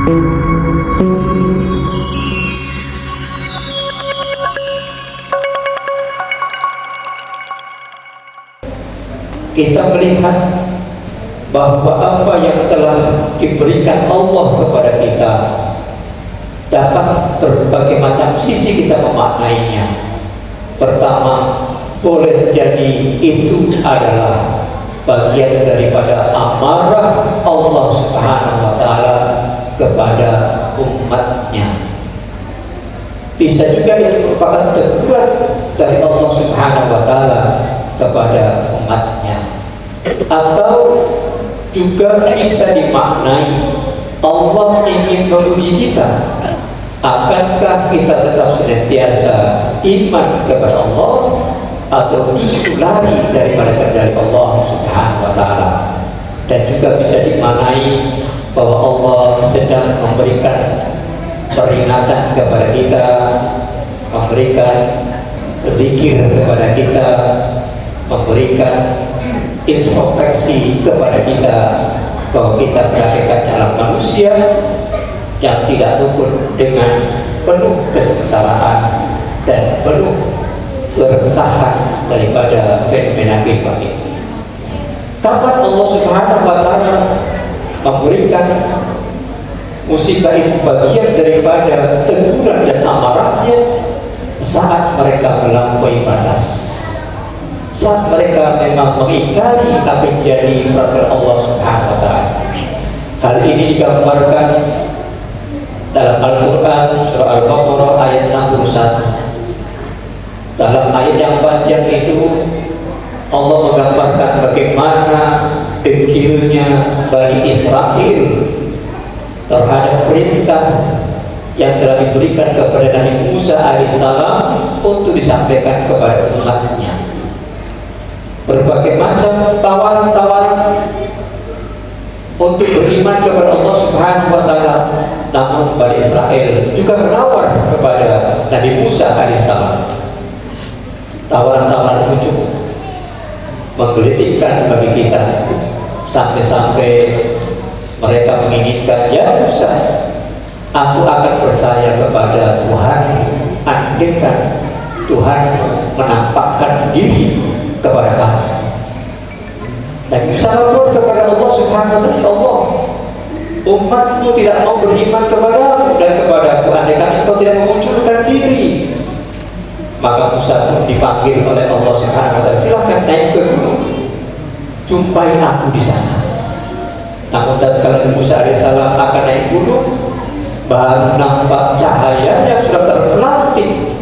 Kita melihat bahwa apa yang telah diberikan Allah kepada kita dapat berbagai macam sisi kita memaknainya. Pertama, boleh jadi itu adalah bagian daripada amarah Allah Subhanahu wa Ta'ala kepada umatnya. Bisa juga itu merupakan teguran dari Allah Subhanahu wa Ta'ala kepada umatnya, atau juga bisa dimaknai Allah ingin menguji kita, akankah kita tetap senantiasa iman kepada Allah atau justru lari daripada kendali Allah Subhanahu wa Ta'ala. Dan juga bisa dimaknai bahwa Allah sedang memberikan peringatan kepada kita, memberikan zikir kepada kita, memberikan introspeksi kepada kita bahwa kita berada dalam manusia yang tidak luput dengan penuh kesengsaraan dan penuh keresahan daripada fenomena kehidupan ini. Kapan Allah Subhanahu wa Ta'ala memberikan musibah itu bagian daripada teguran dan amarahnya? Saat mereka melampaui batas, saat mereka memang mengingkari apa yang jadi peraturan Allah Subhanahu wa Ta'ala. Hal ini digambarkan dalam Al-Quran surah Al-Baqarah ayat 61. Dalam ayat yang panjang itu Allah menggambarkan bagaimana dengkilnya Bani Israel terhadap perintah yang telah diberikan kepada Nabi Musa alaihissalam untuk disampaikan kepada umatnya. Berbagai macam tawaran-tawaran untuk beriman kepada Allah Subhanahu wa Ta'ala, namun Bani Israel juga menawar kepada Nabi Musa alaihissalam. Tawaran-tawaran itu cukup menggelitikkan bagi kita, sampai-sampai mereka menginginkan, ya Musa, aku akan percaya kepada Tuhan andaikan Tuhan menampakkan diri kepada kamu. Dan Musa lapor kepada Allah Subhanahu wa Ta'ala, ya Allah, umatmu tidak mau beriman kepadamu dan kepadaku andaikan engkau tidak memunculkan diri. Maka Musa pun dipanggil oleh Allah Subhanahu wa Ta'ala, silakan naik ke gunung, jumpai aku di sana. Namun tatkala Musa alaihissalam akan naik gunung, baru nampak cahayanya sudah terpelanting,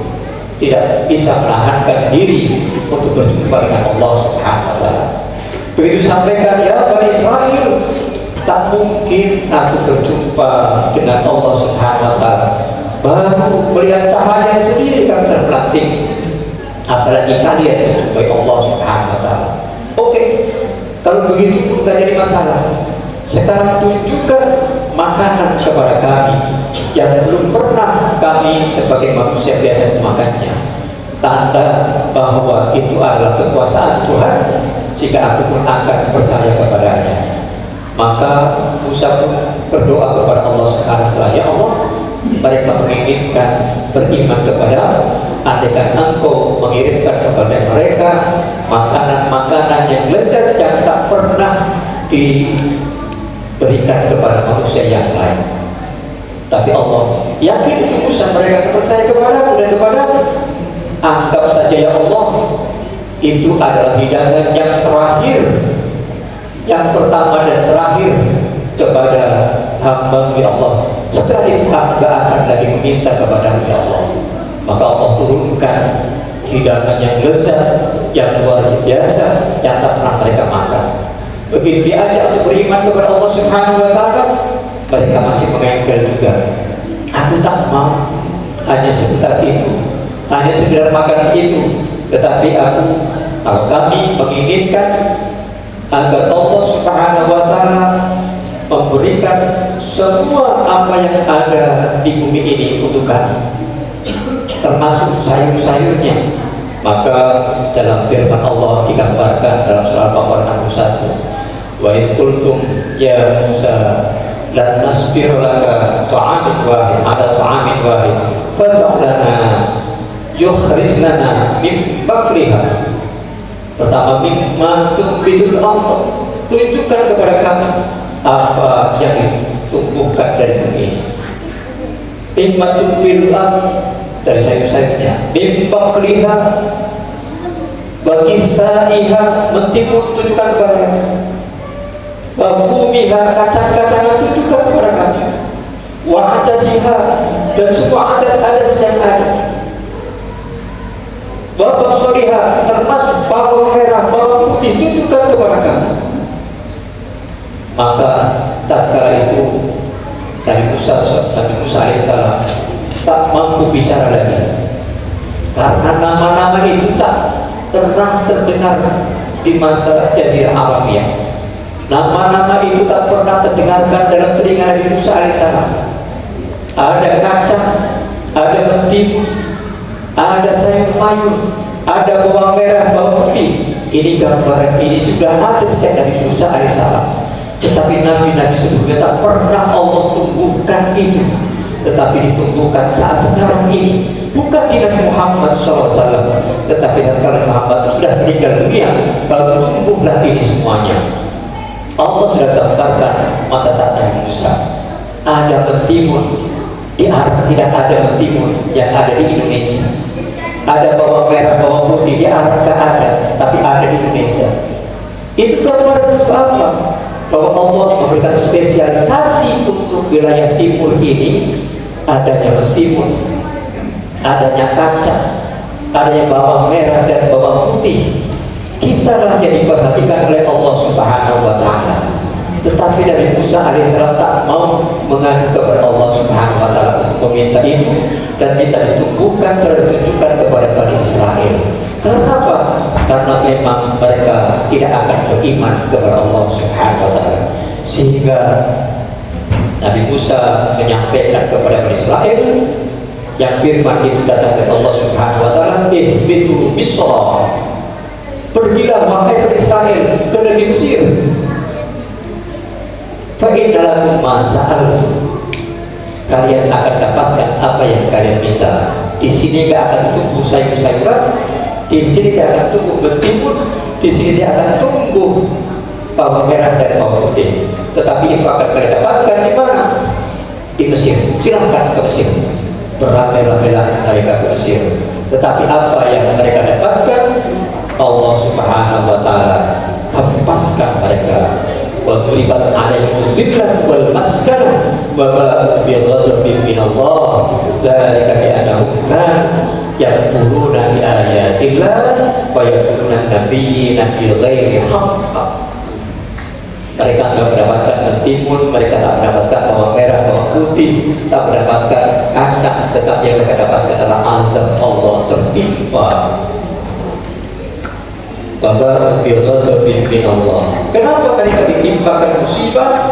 tidak bisa menahankan diri untuk berjumpa dengan Allah Subhanahu wa Ta'ala. Begitu sampaikan, ya Bani Israel, tak mungkin aku berjumpa dengan Allah Subhanahu wa Ta'ala. Baru melihat cahaya sendiri kami terpelanting, apalagi kalian menjumpai Allah Subhanahu wa Ta'ala. Oke, kalau begitu pun tidak jadi masalah. Sekarang tunjukkan makanan kepada kami yang belum pernah kami sebagai manusia biasa memakannya, tanda bahwa itu adalah kekuasaan Tuhan, jika aku pun akan percaya kepadanya. Maka Musa pun berdoa kepada Allah Subhanahu wa Ta'ala, ya Allah, mereka menginginkan beriman kepada, andaikan engkau mengirimkan kepada mereka makanan-makanan yang lezat yang tak pernah diberikan kepada manusia yang lain. Tapi Allah yakin itu Musa, mereka percaya kepadaku dan kepadamu. Anggap saja ya Allah, itu adalah hidangan yang terakhir, yang pertama dan terakhir kepada hamba ya Allah. Setelah itu aku gak akan lagi meminta kepada ya Allah. Maka Allah turunkan hidangan yang lezat, yang luar biasa, yang tak pernah mereka makan. Begitu diajak untuk beriman kepada Allah Subhanahu wa Ta'ala, mereka masih mengengkel juga. Aku tak mau hanya sekedar itu, hanya sekedar makan itu, tetapi kalau kami menginginkan agar Allah Subhanahu wa Ta'ala memberikan semua apa yang ada di bumi ini untuk kami, termasuk sayur-sayurnya. Maka dalam firman Allah digambarkan dalam surah Al-Baqarah 61, wa idh qultum ya Musa lan nasbir laka ta'amin wahid ala ta'amin wahid fad'lana yukhrij lana min bakliha. Pertama, mimma tunbitul ardh, tunjukkan kepada kami apa yang ditumbuhkan dari bumi ini. Mimma tunbitul ardh, dari sayur-sayurnya. Min bakliha wa kisaiha, mentimun tunjukkan kepada kami. Wafumiha, kacang-kacangan tunjukkan kepada kami. Wa adasiha, dan semua adas-adas yang ada. Wa basariha, termasuk bawang merah, bawang putih, tunjukkan kepada kami. Maka tatkala itu Nabi Musa alaihissalam tak mampu bicara lagi, karena nama-nama itu tak pernah terdengar di masa Jazirah Arabia. Nama-nama itu tak pernah terdengarkan dalam telinga Nabi Musa alaihissalam. Ada kacang, ada mentimun, ada sayur mayur, ada bawang merah, bawang putih. Ini gambaran ini sudah ada sejak Nabi Musa alaihissalam. Tetapi nabi-nabi sebelumnya tak pernah Allah tumbuhkan itu, tetapi ditumbuhkan saat sekarang ini. Bukan di Nabi Muhammad SAW, tetapi sekarang Muhammad sudah meninggal dunia, baru tumbuhlah ini semuanya. Allah sudah gambarkan masa saat Nabi Musa. Ada mentimun di Arab, tidak ada mentimun yang ada di Indonesia. Ada bawang merah, bawang putih di Arab tidak ada, tapi ada di Indonesia. Itu gambaran untuk apa? Bahwa Allah memberikan spesialisasi untuk wilayah timur ini. Adanya mentimun, adanya kacang, adanya bawang merah dan bawang putih. Kita lah yang diperhatikan oleh Allah Subhanahu wa Ta'ala. Tetapi Nabi Musa alaihissalam tak mau mengadu kepada Allah Subhanahu wa Ta'ala untuk meminta itu, dan minta ditumbuhkan serta ditunjukkan kepada Bani Israel. Karena apa? Karena memang mereka tidak akan beriman kepada Allah Subhanahu wa Ta'ala. Sehingga Nabi Musa menyampaikan kepada Bani Israel yang firman itu datang dari Allah Subhanahu wa Ta'ala, ihbitu Misra, pergilah wahai Bani Israel ke negeri Mesir. Fa inna lakum ma sa'altum, kalian akan dapatkan apa yang kalian minta. Di sini tidak akan tumbuh sayur-sayuran, di sini tidak akan tumbuh mentimun, di sini tidak akan tumbuh bawang merah dan bawang putih. Tetapi itu akan kalian dapatkan di mana? Di Mesir. Silahkan ke Mesir, beramai-ramailah mereka ke Mesir. Tetapi apa yang mereka dapatkan? Allah Subhanahu wa Ta'ala hempaskan mereka. Wa tulibat alaihim dzillah wal maskanah wa ba'u bi ghadabin min Allah, dzalika bi annahum kanu yakfuruna bi ayatillah wa yaqtuluna nabiyina bi ghairi haqq. Mereka tidak mendapatkan mentimun, mereka tak mendapatkan bawang merah, bawang putih, tak mendapatkan kacang, tetapi yang mereka dapatkan adalah azab Allah tertimpa. Bapak biasa pimpin Allah. Kenapa mereka ditimpakan musibah?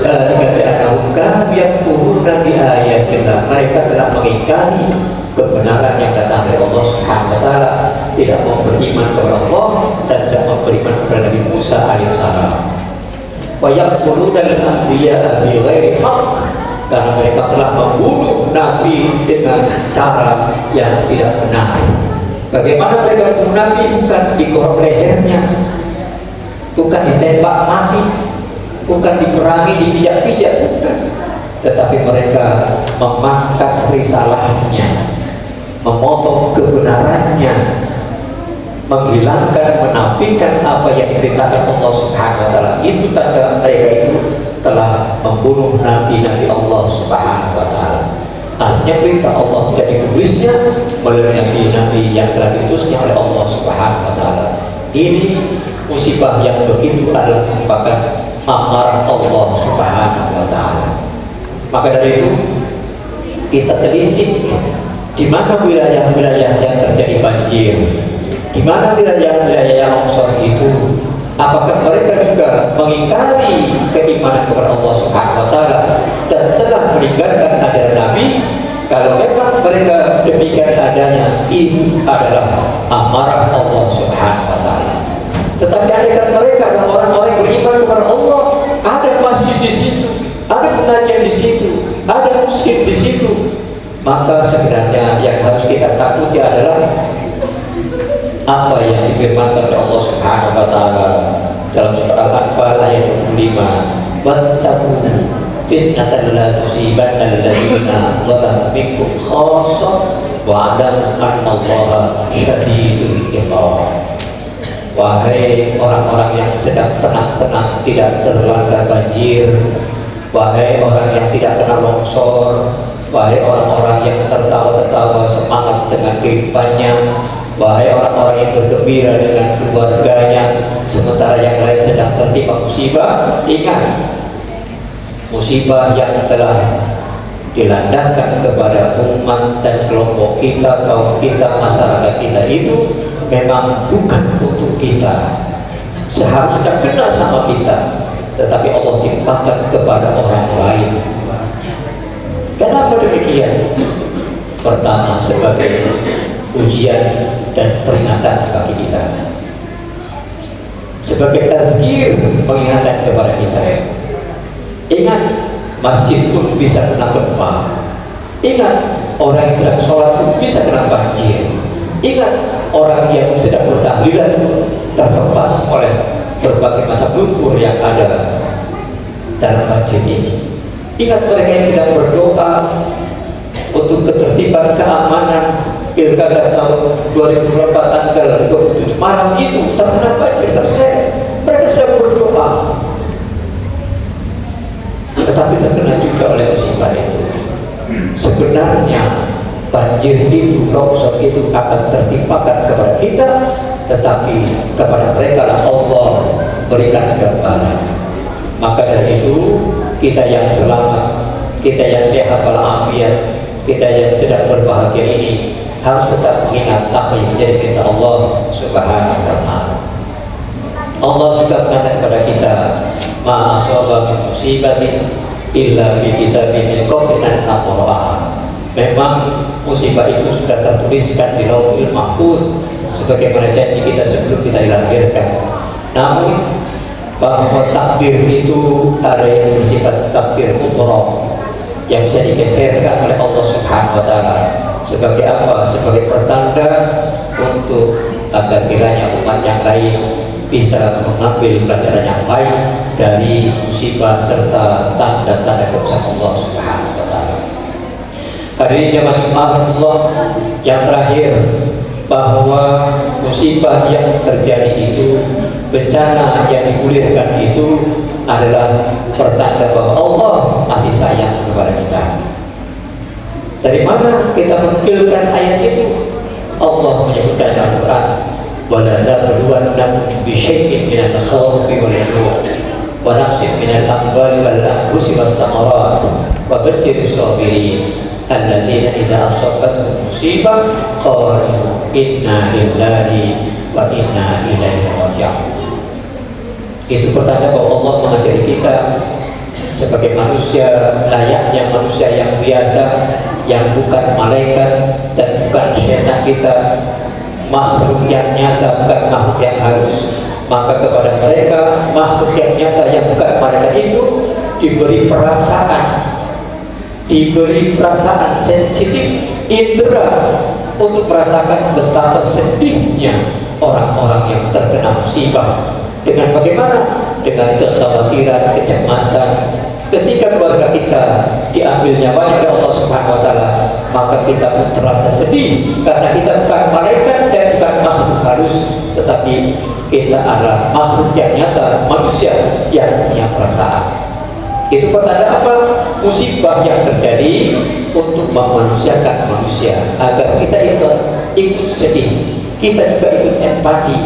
Dikatakan biar furur dan di ayat kita, mereka telah mengingkari kebenaran yang datang dari Allah Subhanahu wa Ta'ala, tidak mau beriman kepada Allah dan tidak mau beriman kepada Nabi Musa alaihissalam. Wa yaqtuluna al-anbiya bi ghairi haqq, karena mereka telah membunuh nabi dengan cara yang tidak benar. Bagaimana mereka membunuh nabi? Bukan dikorok lehernya, bukan ditembak mati, bukan diperangi, dipijak-pijak, bukan. Tetapi mereka memangkas risalahnya, memotong kebenarannya, menghilangkan, menafikan apa yang diceritakan Allah Subhanahu wa Ta'ala. Itu tanda mereka itu telah membunuh nabi-nabi Allah Subhanahu wa Ta'ala. Artinya perintah Allah tidak ditulisnya melalui nabi-nabi yang telah diutusnya oleh Allah Subhanahu wa Ta'ala. Ini musibah yang begitu adalah merupakan amarah Allah Subhanahu wa Ta'ala. Maka dari itu kita telisik di mana wilayah-wilayah yang terjadi banjir, di mana wilayah-wilayah yang longsor itu. Apakah mereka juga mengingkari keimanan kepada Allah Subhanahu wa Ta'ala dan telah meninggalkan ajaran Nabi? Kalau memang mereka demikian adanya, itu adalah amarah Allah Subhanahu wa Ta'ala. Tetapi andaikan mereka adalah orang-orang yang beriman kepada Allah, ada masjid di situ, ada maka sebenarnya yang harus kita takuti adalah apa yang difirmankan oleh Allah Subhanahu wa taala dalam surah Al-Anfal ayat 25, wattaqu fitnatan la tusibanna alladziina zalamu minkum khassah wa'lamu annallaha syadidul iqab. Wahai orang-orang yang sedang tenang-tenang tidak terlanda banjir, wahai orang yang tidak kena longsor, wahai orang-orang yang tertawa-tertawa semangat dengan kehidupannya, wahai orang-orang yang bergembira dengan keluarganya, sementara yang lain sedang tertimpa musibah. Ingat, musibah yang telah dilandangkan kepada umat dan kelompok kita, kaum kita, masyarakat kita itu memang bukan untuk kita, seharusnya kena sama kita, tetapi Allah timpakan kepada orang lain. Kenapa demikian? Pertama, sebagai ujian dan peringatan bagi kita, sebagai tazkir, pengingatkan kepada kita. Ingat, masjid pun bisa kena gempa. Ingat, orang yang sedang sholat pun bisa kena banjir. Ingat, orang yang sedang bertahlilan pun terhempas oleh berbagai macam lumpur yang ada dalam banjir ini. Ingat, mereka yang sedang berdoa untuk ketertiban keamanan pilkada tahun 2024 tanggal 27 malam itu terkena banjir terseret. Mereka sedang berdoa, tetapi terkena juga oleh musibah itu. Sebenarnya banjir itu, longsor itu akan tertimpakan kepada kita, tetapi kepada mereka lah Allah berikan gambaran. Maka dari itu, kita yang selamat, kita yang sehat walafiat, kita yang sedang berbahagia ini harus tetap mengingat apa yang menjadi perintah Allah Subhanahu wa ta'ala. Allah juga mengatakan kepada kita, ma asaba min musibatin illa fi kitabin min qabli an nabraha. Memang musibah itu sudah tertuliskan di Lauhul Mahfuz sebagaimana janji kita sebelum kita dilahirkan. Namun bahwa takbir itu ada yang bersifat takbir mutlak yang bisa digeserkan oleh Allah Subhanahu wa ta'ala. Sebagai apa? Sebagai pertanda untuk agar kiranya umat yang lain bisa mengambil pelajaran yang baik dari musibah serta tanda-tanda kebesaran Allah Subhanahu wa ta'ala. Hadirin jamaah Jumat Allah yang terakhir, bahwa musibah yang terjadi itu, bencana yang digulirkan itu adalah pertanda bahwa Allah masih sayang kepada kita. Dari mana kita menukilkan ayat itu? Allah menyebutkan dalam Quran, wala nabluwannakum bisyai'in minal khawfi wal ju'i wa naqsin minal amwali wal anfusi was samarat wa basyirus sabirin alladzina idza asabatuhum musibah qalu inna lillahi wa inna ilaihi raji'un. Itu pertanda bahwa Allah mengajari kita sebagai manusia, layaknya manusia yang biasa, yang bukan malaikat dan bukan syaitan kita, makhluk yang nyata bukan makhluk yang halus. Maka kepada mereka, makhluk yang nyata yang bukan malaikat itu diberi perasaan sensitif, indera, untuk merasakan betapa sedihnya orang-orang yang terkena musibah. Dengan bagaimana? Dengan kekhawatiran, kecemasan. Ketika keluarga kita diambil nyawanya oleh Allah Subhanahu wa ta'ala, maka kita pun terasa sedih karena kita bukan malaikat dan bukan makhluk halus, tetapi kita adalah makhluk yang nyata, manusia yang punya perasaan. Itu pertanda apa? Musibah yang terjadi untuk memanusiakan manusia agar kita ikut sedih, kita juga ikut empati,